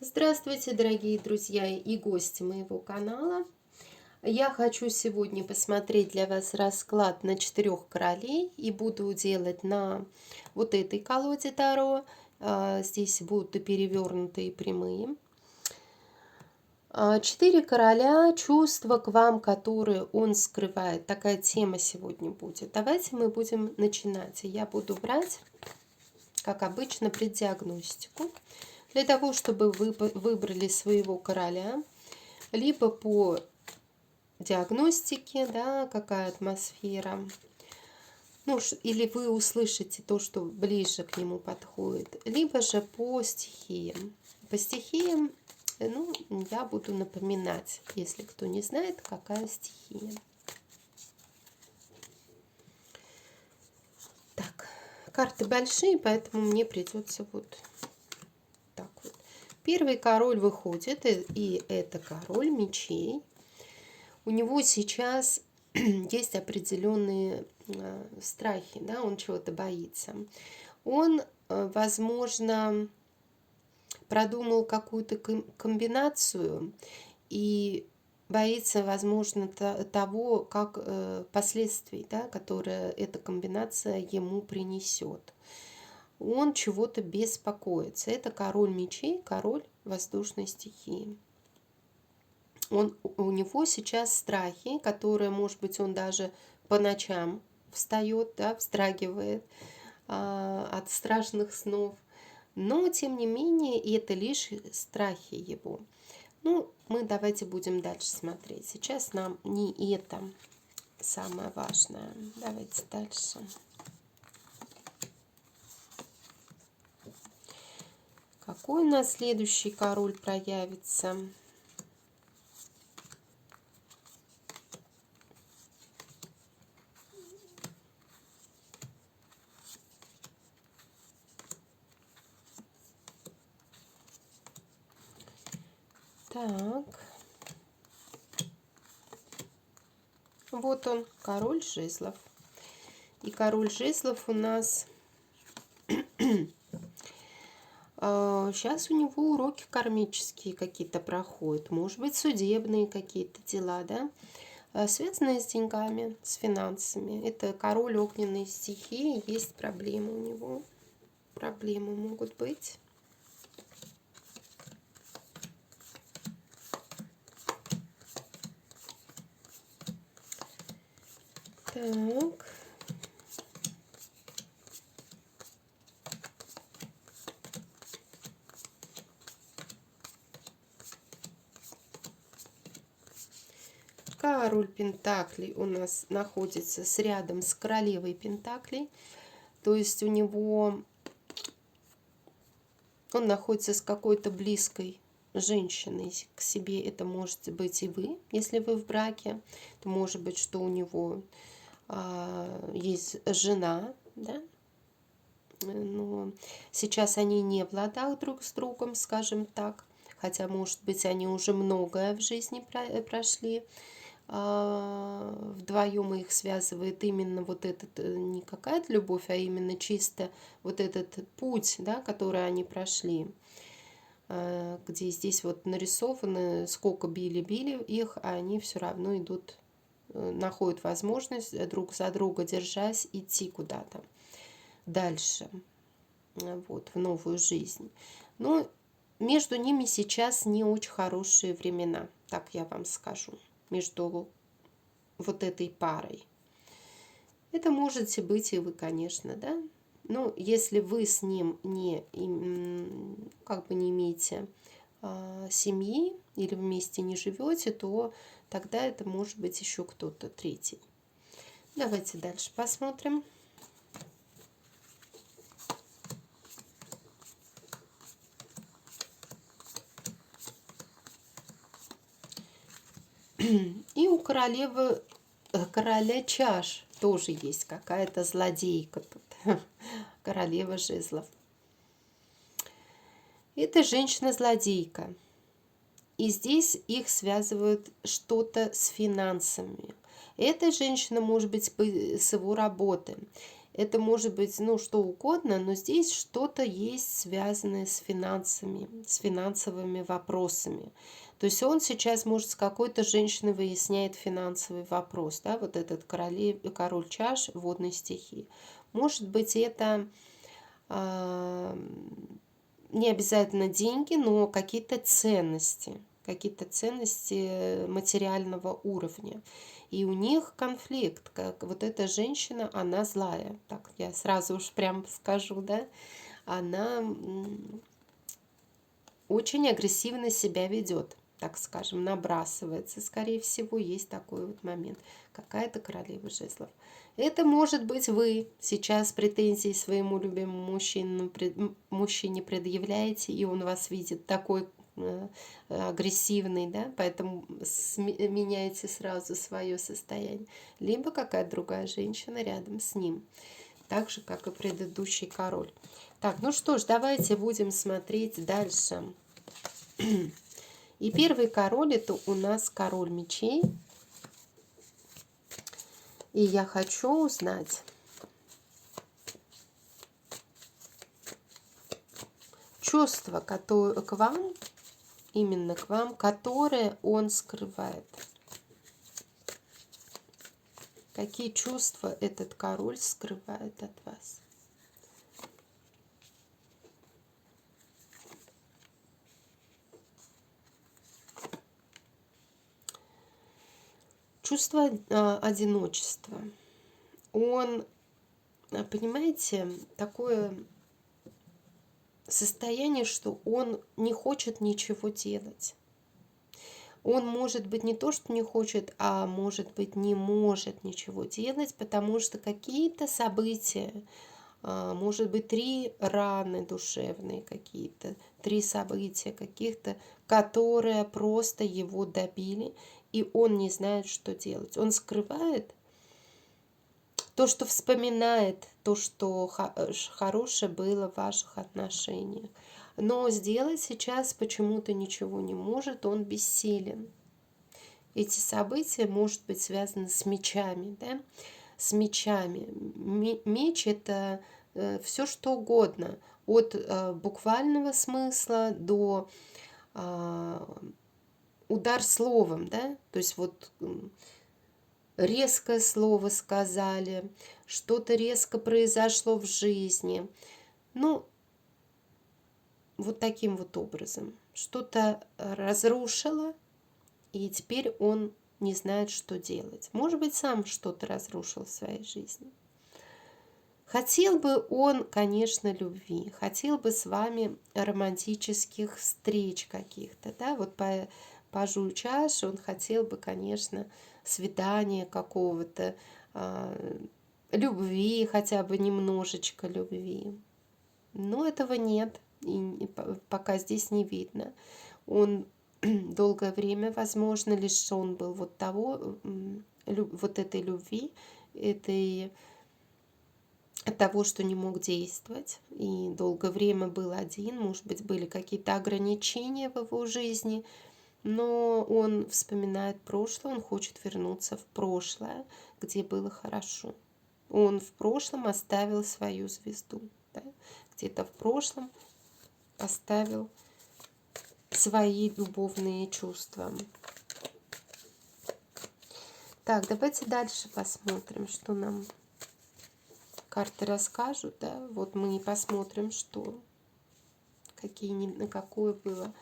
Здравствуйте, дорогие друзья и гости моего канала. Я хочу сегодня посмотреть для вас расклад на 4 королей и буду делать на вот этой колоде Таро. Здесь будут и перевернутые, и прямые. 4 короля, чувства к вам, которые он скрывает. Такая тема сегодня будет. Давайте мы будем начинать. Я буду брать, как обычно, преддиагностику. Для того, чтобы вы выбрали своего короля, либо по диагностике, да, какая атмосфера, ну, или вы услышите то, что ближе к нему подходит, либо же по стихиям. По стихиям, ну, я буду напоминать, если кто не знает, какая стихия. Так, карты большие, поэтому мне придется вот так вот. Первый король выходит, и это король мечей. У него сейчас есть определенные страхи, да, он чего-то боится. Он, возможно, продумал какую-то комбинацию и боится, возможно, того, как последствий, да, которые эта комбинация ему принесет. Он чего-то беспокоится. Это король мечей, король воздушной стихии. У него сейчас страхи, которые, может быть, он даже по ночам встает, да, вздрагивает от страшных снов. Но, тем не менее, это лишь страхи его. Ну, мы давайте будем дальше смотреть. Сейчас нам не это самое важное. Давайте дальше. Какой у нас следующий король проявится? Так. Вот он, король жезлов. И король жезлов у нас... Сейчас у него уроки кармические какие-то проходят. Может быть, судебные какие-то дела, да? Связанные с деньгами, с финансами. Это король огненной стихии. Есть проблемы у него. Проблемы могут быть. Так. Король Пентаклей у нас находится рядом с королевой Пентаклей. То есть у него... Он находится с какой-то близкой женщиной к себе. Это может быть и вы, если вы в браке. Это может быть, что у него есть жена, да? Но сейчас они не в ладах друг с другом, скажем так. Хотя, может быть, они уже многое в жизни прошли. Вдвоем их связывает именно вот этот, не какая-то любовь, а именно чисто вот этот путь, да, который они прошли. Где здесь вот нарисованы, сколько били их, а они все равно идут, находят возможность друг за друга, держась, идти куда-то дальше, вот, в новую жизнь. Но между ними сейчас не очень хорошие времена, так я вам скажу, между вот этой парой. Это можете быть и вы, конечно, да. Но если вы с ним как бы не имеете семьи или вместе не живете, то тогда это может быть еще кто-то третий. Давайте дальше посмотрим. И у короля чаш тоже есть какая-то злодейка тут. Королева жезлов. Это женщина-злодейка. И здесь их связывает что-то с финансами. Эта женщина может быть с его работы. Это может быть, ну, что угодно, но здесь что-то есть связанное с финансами, с финансовыми вопросами. То есть он сейчас, может, с какой-то женщиной выясняет финансовый вопрос, да, вот этот король чаш водной стихии. Может быть, это а, не обязательно деньги, но какие-то ценности материального уровня. И у них конфликт, как вот эта женщина, она злая, так я сразу уж прям скажу, да, она очень агрессивно себя ведет, так скажем, набрасывается. Скорее всего, есть такой вот момент. Какая-то королева жезлов. Это может быть вы сейчас претензии своему любимому мужчине предъявляете, и он вас видит такой агрессивный, да, поэтому меняете сразу свое состояние. Либо какая-то другая женщина рядом с ним, так же, как и предыдущий король. Так, ну что ж, давайте будем смотреть дальше. И первый король — это у нас король мечей. И я хочу узнать, чувства к вам, именно к вам, которые он скрывает. Какие чувства этот король скрывает от вас? Чувство одиночества. Он, понимаете, такое состояние, что он не хочет ничего делать. Он, может быть, не то, что не хочет, а может быть, не может ничего делать, потому что какие-то события, может быть, 3 раны душевные какие-то, 3 события каких-то, которые просто его добили, и он не знает, что делать. Он скрывает то, что вспоминает, то, что хорошее было в ваших отношениях. Но сделать сейчас почему-то ничего не может, он бессилен. Эти события, может быть, связаны с мечами, да? С мечами. Меч — это все что угодно, от буквального смысла до удар словом, да? То есть вот резкое слово сказали, что-то резко произошло в жизни. Ну, вот таким вот образом. Что-то разрушило, и теперь он не знает, что делать. Может быть, сам что-то разрушил в своей жизни. Хотел бы он, конечно, любви, хотел бы с вами романтических встреч каких-то, да, вот по пажу чаши он хотел бы, конечно, свидания какого-то, любви, хотя бы немножечко любви. Но этого нет, и пока здесь не видно. Он долгое время, возможно, лишен был вот того, вот этой любви, от того, что не мог действовать, и долгое время был один, может быть, были какие-то ограничения в его жизни, но он вспоминает прошлое, он хочет вернуться в прошлое, где было хорошо. Он в прошлом оставил свою звезду, да? Где-то в прошлом оставил свои любовные чувства. Так, давайте дальше посмотрим, что нам карты расскажут, да, вот мы посмотрим, что, какое было,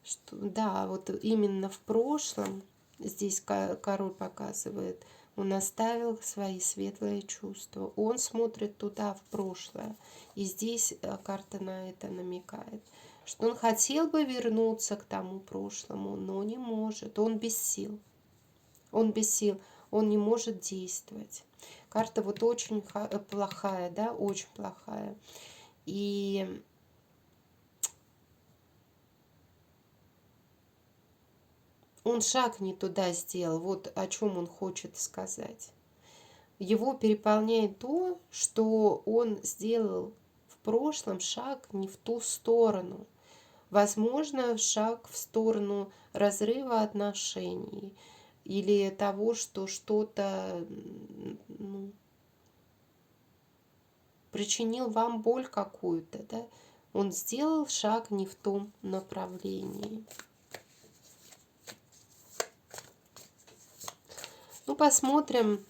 что, да, вот именно в прошлом, здесь король показывает, он оставил свои светлые чувства, он смотрит туда, в прошлое, и здесь карта на это намекает, что он хотел бы вернуться к тому прошлому, но не может, он без сил, он не может действовать. Карта вот очень плохая, да, очень плохая. И он шаг не туда сделал, вот о чем он хочет сказать. Его переполняет то, что он сделал в прошлом шаг не в ту сторону. Возможно, шаг в сторону разрыва отношений или того, что что-то, ну, причинил вам боль какую-то, да? Он сделал шаг не в том направлении. Ну, посмотрим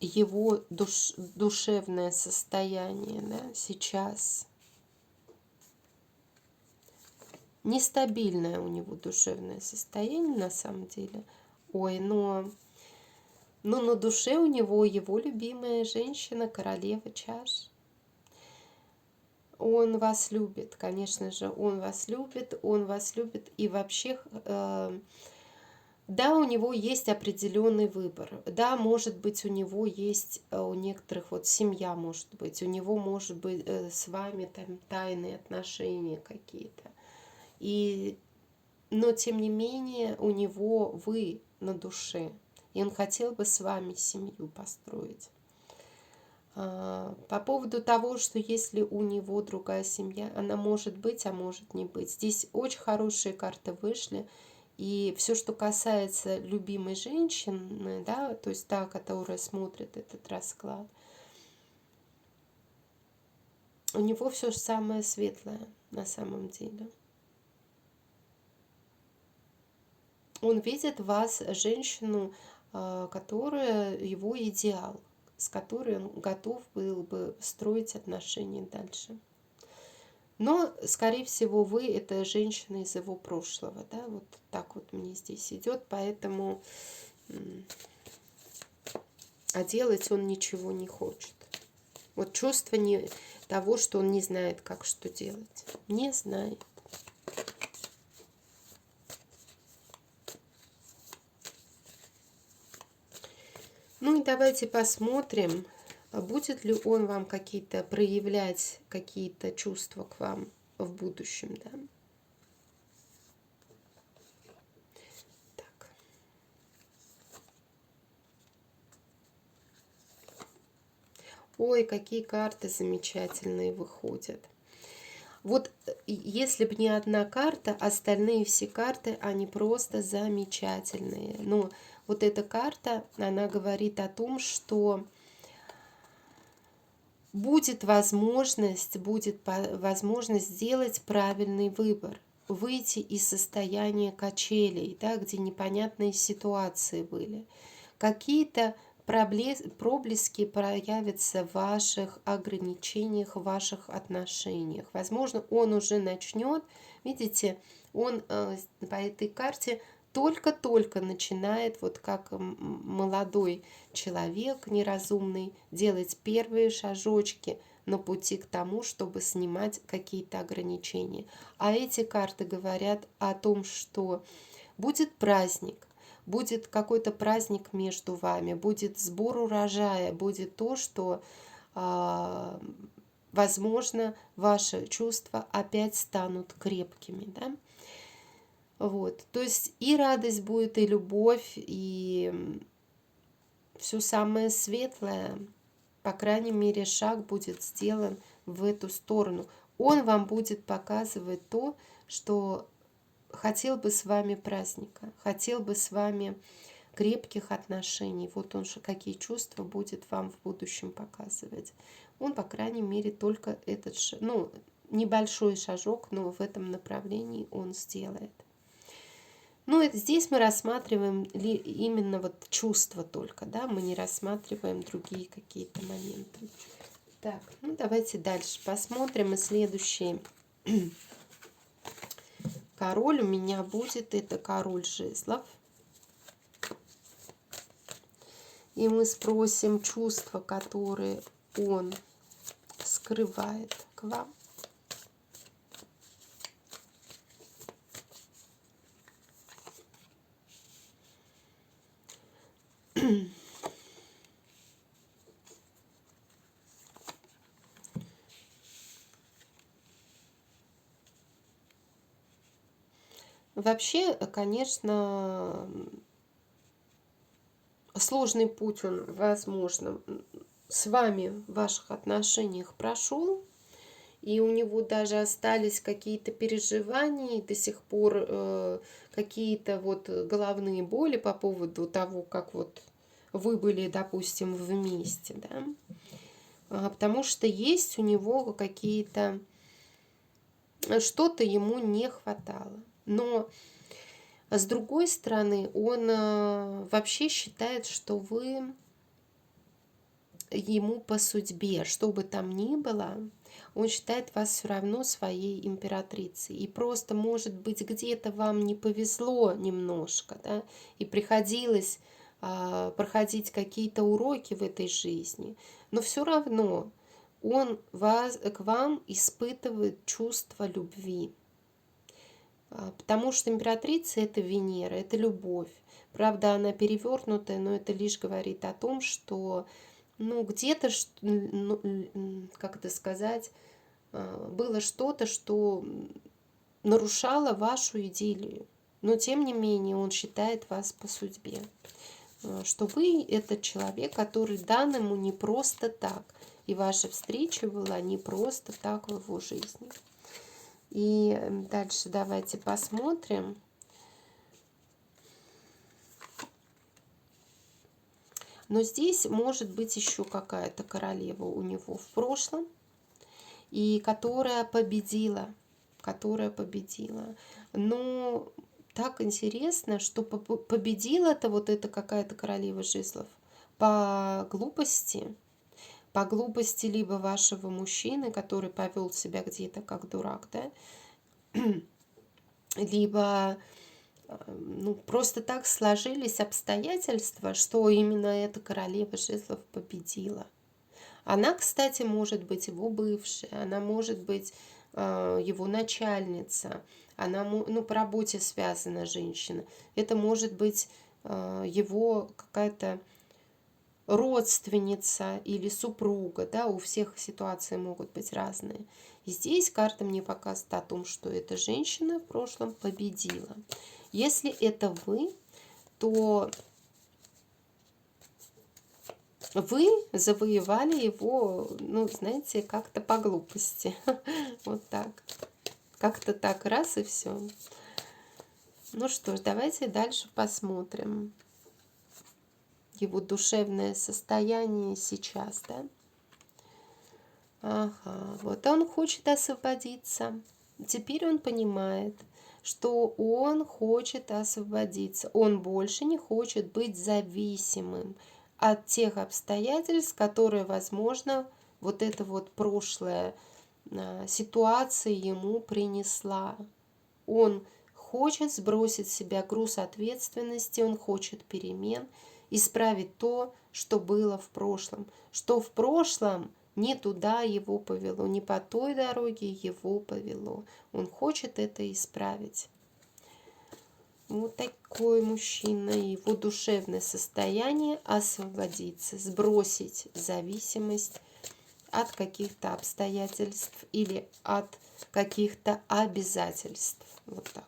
его душевное состояние, да, сейчас. Нестабильное у него душевное состояние на самом деле. Ой, но на душе у него его любимая женщина, королева чаш. Он вас любит, конечно же, он вас любит. И вообще, да, у него есть определенный выбор. Да, может быть, у него есть, у некоторых, вот семья может быть, у него может быть с вами там тайные отношения какие-то. Но, тем не менее, у него вы на душе. И он хотел бы с вами семью построить. По поводу того, что если у него другая семья, она может быть, а может не быть. Здесь очень хорошие карты вышли. И все, что касается любимой женщины, да, то есть та, которая смотрит этот расклад, у него все самое светлое на самом деле. Он видит в вас женщину, которая его идеал, с которой он готов был бы строить отношения дальше. Но, скорее всего, вы это женщина из его прошлого, да, вот так вот мне здесь идет, поэтому, а делать он ничего не хочет. Вот чувство того, что он не знает, как что делать, не знает. Ну и давайте посмотрим, будет ли он вам проявлять какие-то чувства к вам в будущем, да? Так. Ой, какие карты замечательные выходят. Вот если бы не одна карта, остальные все карты, они просто замечательные. Но вот эта карта, она говорит о том, что будет возможность сделать правильный выбор, выйти из состояния качелей, да, где непонятные ситуации были. Какие-то проблески проявятся в ваших ограничениях, в ваших отношениях. Возможно, он уже начнет, видите, он по этой карте только-только начинает, вот как молодой человек неразумный, делать первые шажочки на пути к тому, чтобы снимать какие-то ограничения. А эти карты говорят о том, что будет праздник, будет какой-то праздник между вами, будет сбор урожая, будет то, что, возможно, ваши чувства опять станут крепкими, да? Вот, то есть и радость будет, и любовь, и все самое светлое, по крайней мере, шаг будет сделан в эту сторону. Он вам будет показывать то, что хотел бы с вами праздника, хотел бы с вами крепких отношений. Вот он какие чувства будет вам в будущем показывать. Он, по крайней мере, только этот, небольшой шажок, но в этом направлении он сделает. Ну, здесь мы рассматриваем именно вот чувства только, да, мы не рассматриваем другие какие-то моменты. Так, ну давайте дальше посмотрим. И следующий король у меня будет, это король жезлов. И мы спросим чувства, которые он скрывает к вам. Вообще, конечно, сложный путь он, возможно, с вами в ваших отношениях прошел, и у него даже остались какие-то переживания, и до сих пор какие-то вот головные боли по поводу того, как вот вы были, допустим, вместе, да. потому что есть у него какие-то, что-то ему не хватало. Но с другой стороны, он вообще считает, что вы ему по судьбе, что бы там ни было, он считает вас все равно своей императрицей. И просто, может быть, где-то вам не повезло немножко, да, и приходилось проходить какие-то уроки в этой жизни, но все равно он к вам испытывает чувство любви. Потому что императрица — это Венера, это любовь. Правда, она перевернутая, но это лишь говорит о том, что где-то, как это сказать, было что-то, что нарушало вашу идиллию. Но, тем не менее, он считает вас по судьбе. Что вы — это человек, который дан ему не просто так. И ваша встреча была не просто так в его жизни. И дальше давайте посмотрим. Но здесь может быть еще какая-то королева у него в прошлом, и которая победила. Но так интересно, что победила-то вот эта какая-то королева жезлов по глупости либо вашего мужчины, который повел себя где-то как дурак, да, либо просто так сложились обстоятельства, что именно эта королева жезлов победила. Она, кстати, может быть его бывшая, она может быть его начальница, она, по работе связана женщина. Это может быть его какая-то родственница или супруга, да, у всех ситуации могут быть разные. И здесь карта мне показывает о том, что эта женщина в прошлом победила. Если это вы, то вы завоевали его, знаете, как-то по глупости. Вот так. Как-то так, раз и все. Ну что ж, давайте дальше посмотрим его душевное состояние сейчас, да? Ага, вот он хочет освободиться. Теперь он понимает, что он хочет освободиться. Он больше не хочет быть зависимым от тех обстоятельств, которые, возможно, вот эта вот прошлая ситуация ему принесла. Он хочет сбросить с себя груз ответственности, он хочет перемен, исправить то, что было в прошлом. Что в прошлом не туда его повело, не по той дороге его повело. Он хочет это исправить. Вот такой мужчина, его душевное состояние — освободиться, сбросить зависимость от каких-то обстоятельств или от каких-то обязательств. Вот так.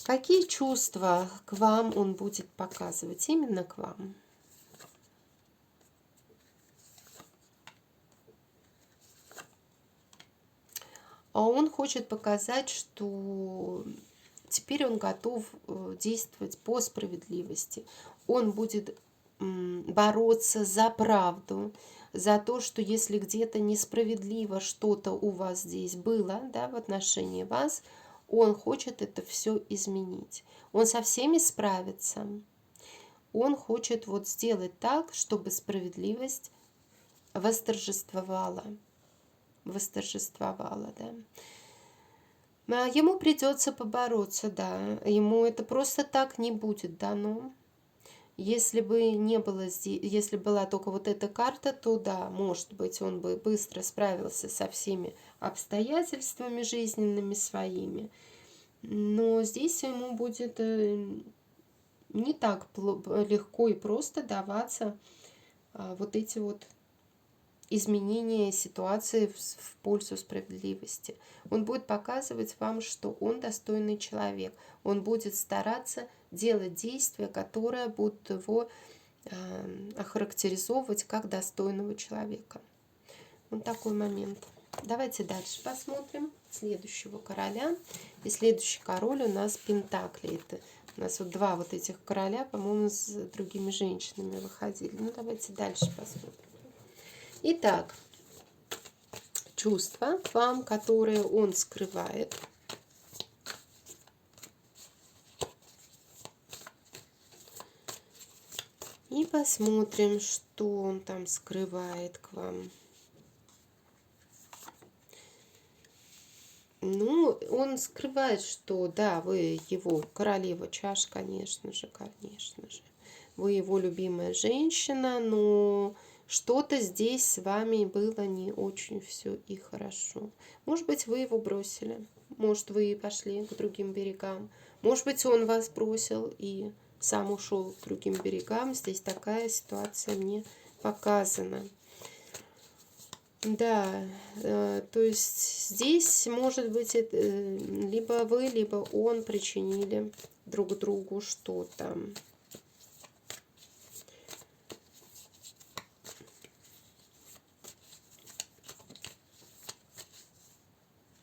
Какие чувства к вам он будет показывать? Именно к вам. А он хочет показать, что теперь он готов действовать по справедливости. Он будет бороться за правду, за то, что если где-то несправедливо что-то у вас здесь было, да, в отношении вас, он хочет это все изменить. Он со всеми справится. Он хочет вот сделать так, чтобы справедливость восторжествовала. Да. Ему придется побороться, да. Ему это просто так не будет дано. Если бы не было здесь, если была только вот эта карта, то да, может быть, он бы быстро справился со всеми обстоятельствами жизненными своими. Но здесь ему будет не так легко и просто даваться вот эти вот изменения ситуации в пользу справедливости. Он будет показывать вам, что он достойный человек. Он будет стараться делать действия, которые будут его охарактеризовывать как достойного человека. Вот такой момент. Давайте дальше посмотрим следующего короля. И следующий король у нас Пентакли. Это у нас вот два вот этих короля, по-моему, с другими женщинами выходили. Ну, давайте дальше посмотрим. Итак, чувства к вам, которые он скрывает. И посмотрим, что он там скрывает к вам. Ну, он скрывает, что да, вы его королева чаш, конечно же, конечно же. Вы его любимая женщина, но что-то здесь с вами было не очень все и хорошо. Может быть, вы его бросили, может, вы пошли к другим берегам, может быть, он вас бросил и сам ушел к другим берегам. Здесь такая ситуация мне показана. Да, то есть здесь может быть либо вы, либо он причинили друг другу что-то.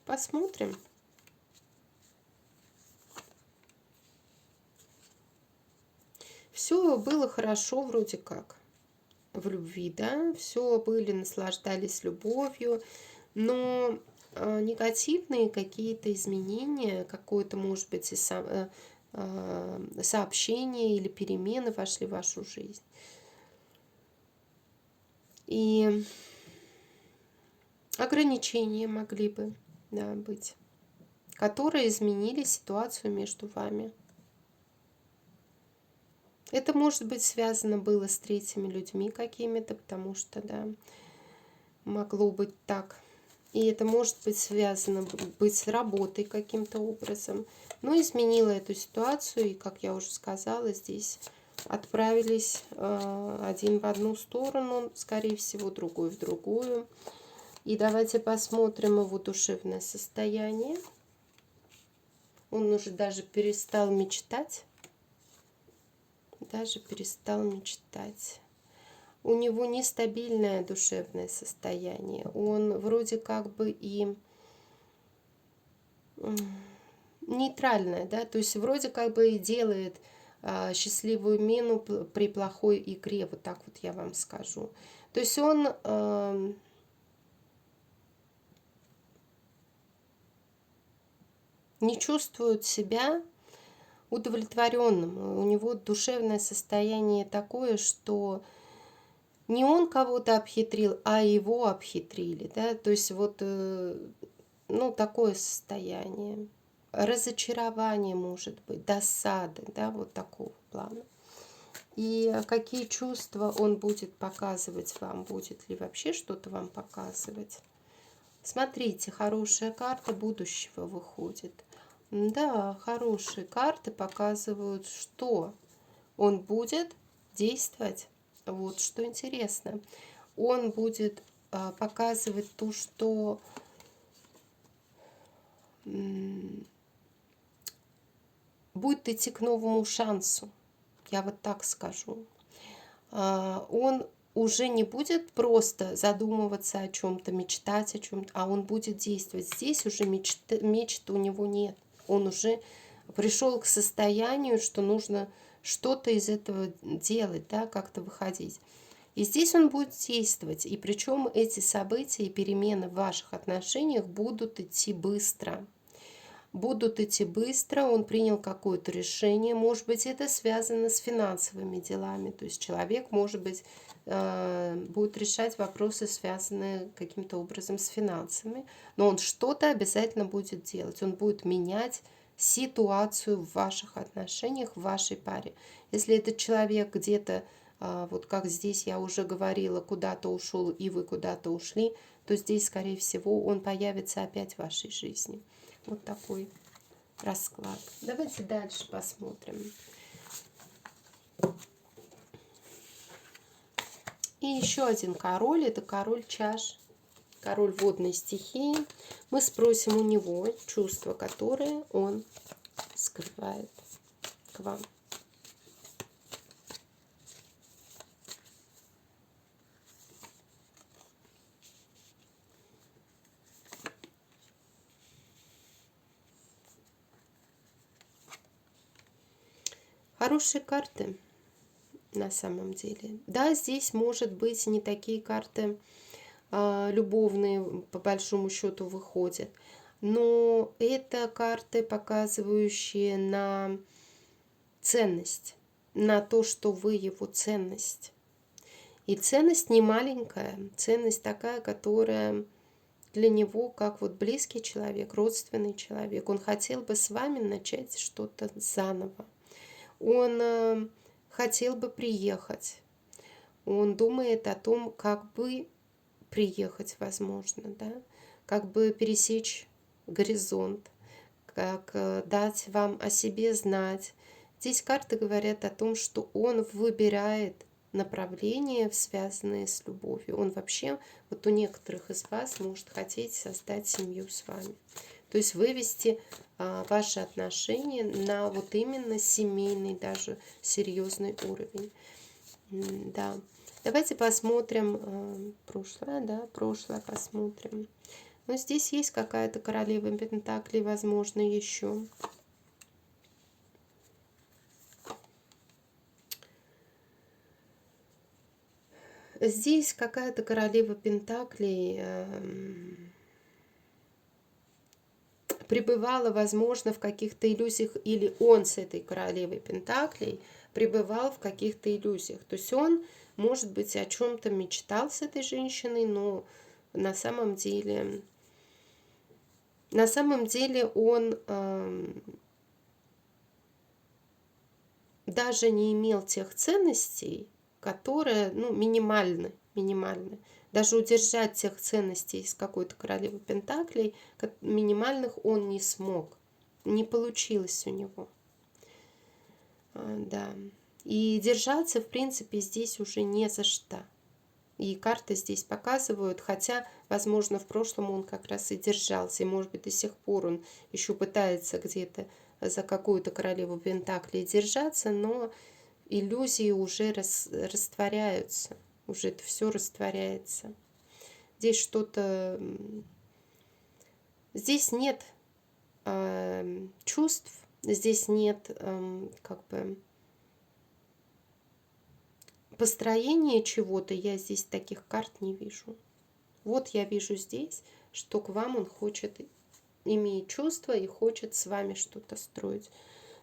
Посмотрим. Все было хорошо вроде как в любви, да, все были, наслаждались любовью, но негативные какие-то изменения, какое-то, может быть, и сообщения или перемены вошли в вашу жизнь. И ограничения могли бы, да, быть, которые изменили ситуацию между вами. Это может быть связано было с третьими людьми какими-то, потому что, да, могло быть так. И это может быть связано быть с работой каким-то образом. Но изменило эту ситуацию, и, как я уже сказала, здесь отправились один в одну сторону, скорее всего, другой в другую. И давайте посмотрим его душевное состояние. Он уже даже перестал мечтать. Даже перестал мечтать. У него нестабильное душевное состояние. Он вроде как бы и нейтральное, да, то есть вроде как бы и делает счастливую мину при плохой игре, вот так вот я вам скажу. То есть он не чувствует себя удовлетворенным. У него душевное состояние такое, что не он кого-то обхитрил, а его обхитрили, да, то есть вот, ну, такое состояние. Разочарование может быть, досады, да, вот такого плана. И какие чувства он будет показывать вам, будет ли вообще что-то вам показывать. Смотрите, хорошая карта будущего выходит. Да, хорошие карты показывают, что он будет действовать. Вот что интересно. Он будет показывать то, что будет идти к новому шансу. Я вот так скажу. Он уже не будет просто задумываться о чем-то, мечтать о чем-то, а он будет действовать. Здесь уже мечт у него нет. Он уже пришел к состоянию, что нужно что-то из этого делать, да, как-то выходить. И здесь он будет действовать. И причем эти события и перемены в ваших отношениях будут идти быстро. Будут идти быстро, он принял какое-то решение, может быть, это связано с финансовыми делами, то есть человек, может быть, будет решать вопросы, связанные каким-то образом с финансами, но он что-то обязательно будет делать, он будет менять ситуацию в ваших отношениях, в вашей паре. Если этот человек где-то, вот как здесь я уже говорила, куда-то ушел и вы куда-то ушли, то здесь, скорее всего, он появится опять в вашей жизни. Вот такой расклад. Давайте дальше посмотрим. И еще один король. Это король чаш. Король водной стихии. Мы спросим у него чувства, которые он скрывает к вам. Хорошие карты на самом деле. Да, здесь может быть не такие карты любовные по большому счету выходят. Но это карты, показывающие на ценность, на то, что вы его ценность. И ценность не маленькая, ценность такая, которая для него как вот близкий человек, родственный человек. Он хотел бы с вами начать что-то заново. Он хотел бы приехать. Он думает о том, как бы приехать, возможно, да, как бы пересечь горизонт, как дать вам о себе знать. Здесь карты говорят о том, что он выбирает направления, связанные с любовью. Он вообще, вот у некоторых из вас может хотеть создать семью с вами. То есть вывести ваши отношения на вот именно семейный, даже серьезный уровень. Да. Давайте посмотрим прошлое, да, прошлое посмотрим. Но здесь есть какая-то королева Пентаклей, возможно, еще. Здесь какая-то королева Пентаклей пребывала, возможно, в каких-то иллюзиях, или он с этой королевой Пентаклей пребывал в каких-то иллюзиях. То есть он, может быть, о чем-то мечтал с этой женщиной, но на самом деле он даже не имел тех ценностей, которые, ну, минимальны. Даже удержать тех ценностей из какой-то королевы Пентаклей, минимальных, он не смог. Не получилось у него. Да. И держаться, в принципе, здесь уже не за что. И карты здесь показывают, хотя, возможно, в прошлом он как раз и держался, и, может быть, до сих пор он еще пытается где-то за какую-то королеву Пентаклей держаться, но иллюзии уже растворяются, уже это все растворяется. Здесь что-то... Здесь нет чувств, здесь нет как бы построения чего-то, я здесь таких карт не вижу. Вот я вижу здесь, что к вам он хочет, имеет чувства и хочет с вами что-то строить.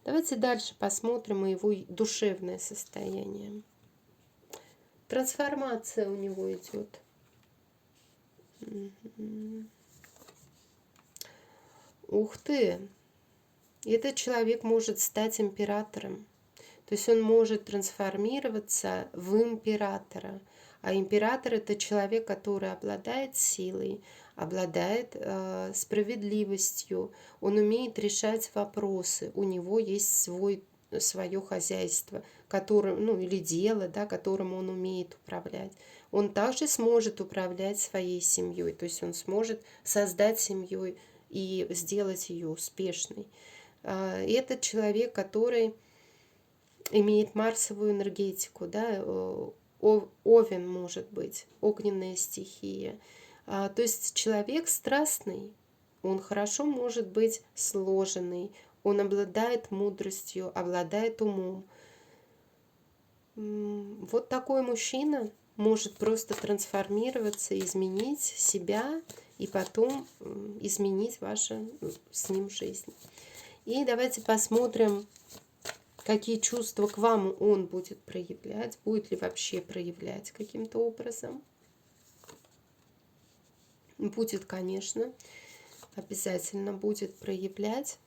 Давайте дальше посмотрим его душевное состояние. Трансформация у него идет. Ух ты! Этот человек может стать императором. То есть он может трансформироваться в императора. А император — это человек, который обладает силой, обладает справедливостью, он умеет решать вопросы, у него есть свое хозяйство, которым, ну, или дело, да, которым он умеет управлять. Он также сможет управлять своей семьей, то есть он сможет создать семью и сделать ее успешной. И это человек, который имеет марсовую энергетику, да, Овен может быть, огненная стихия. То есть человек страстный, он хорошо может быть сложенный, он обладает мудростью, обладает умом. Вот такой мужчина может просто трансформироваться, изменить себя и потом изменить вашу с ним жизнь. И давайте посмотрим, какие чувства к вам он будет проявлять, будет ли вообще проявлять каким-то образом. Будет, конечно, обязательно будет проявлять.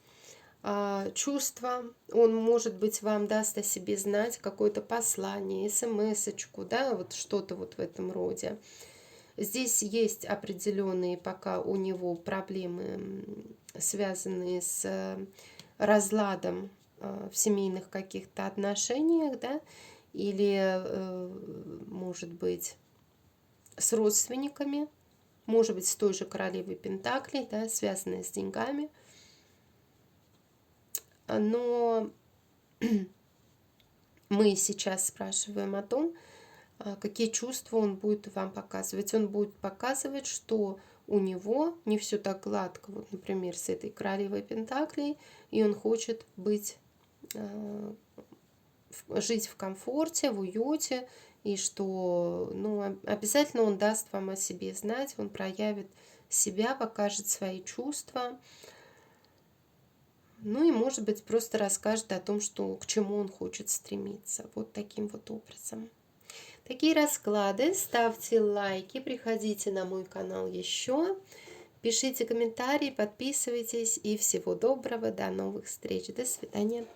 Чувства, он, может быть, вам даст о себе знать, какое-то послание, смс-очку, да, вот что-то вот в этом роде. Здесь есть определенные пока у него проблемы, связанные с разладом в семейных каких-то отношениях, да, или, может быть, с родственниками, может быть, с той же королевой Пентаклей, да, связанной с деньгами. Но мы сейчас спрашиваем о том, какие чувства он будет вам показывать. Он будет показывать, что у него не все так гладко, вот, например, с этой королевой Пентаклей, и он хочет быть в жить в комфорте, в уюте, и что, ну, обязательно он даст вам о себе знать, он проявит себя, покажет свои чувства. Ну и, может быть, просто расскажет о том, что, к чему он хочет стремиться. Вот таким вот образом. Такие расклады. Ставьте лайки, приходите на мой канал еще. Пишите комментарии, подписывайтесь. И всего доброго, до новых встреч. До свидания.